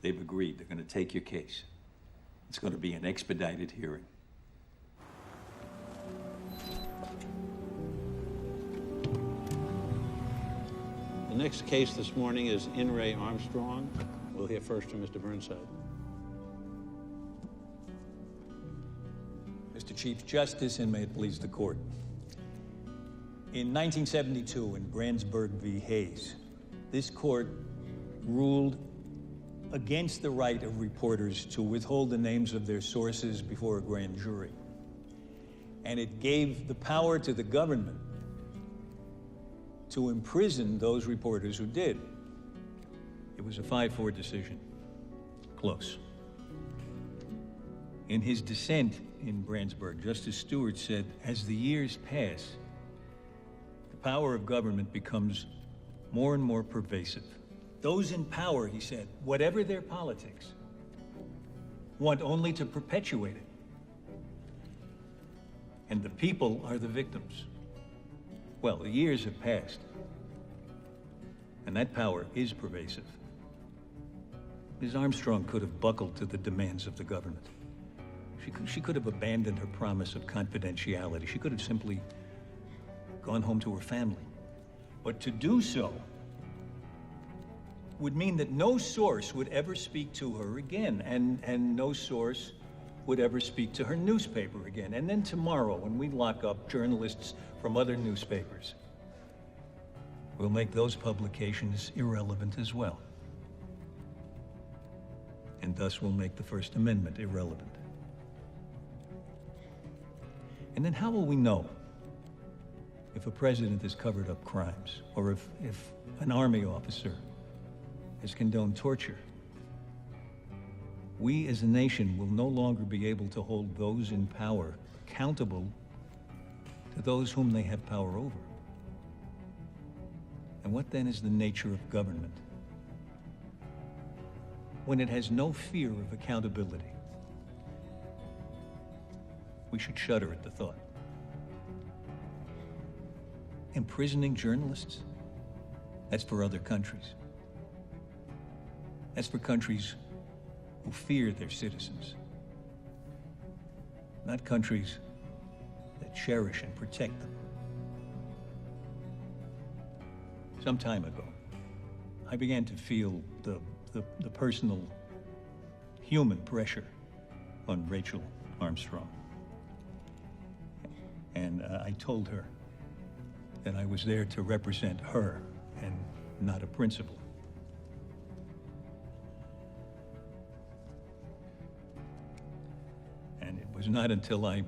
They've agreed. They're going to take your case. It's going to be an expedited hearing. The next case this morning is In re Armstrong. We'll hear first from Mr. Burnside. Mr. Chief Justice, and may it please the court. In 1972, in Branzburg v. Hayes, this court ruled against the right of reporters to withhold the names of their sources before a grand jury. And it gave the power to the government to imprison those reporters who did. It was a 5-4 decision. Close. In his dissent in Branzburg, Justice Steward said, as the years pass, the power of government becomes more and more pervasive. Those in power, he said, whatever their politics, want only to perpetuate it. And the people are the victims. Well, the years have passed, and that power is pervasive. Ms. Armstrong could have buckled to the demands of the government. She could have abandoned her promise of confidentiality. She could have simply gone home to her family. But to do so would mean that no source would ever speak to her again, and no source would ever speak to her newspaper again. And then tomorrow, when we lock up journalists from other newspapers, we'll make those publications irrelevant as well. And thus we'll make the First Amendment irrelevant. And then how will we know if a president has covered up crimes, or if an army officer has condoned torture? We as a nation will no longer be able to hold those in power accountable to those whom they have power over. And what then is the nature of government when it has no fear of accountability? We should shudder at the thought. Imprisoning journalists? That's for other countries. That's for countries who fear their citizens, not countries that cherish and protect them. Some time ago, I began to feel the personal, human pressure on Rachel Armstrong. And I told her that I was there to represent her and not a principal. And it was not until I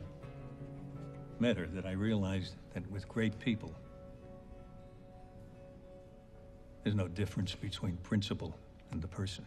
met her that I realized that with great people, there's no difference between principle and the person.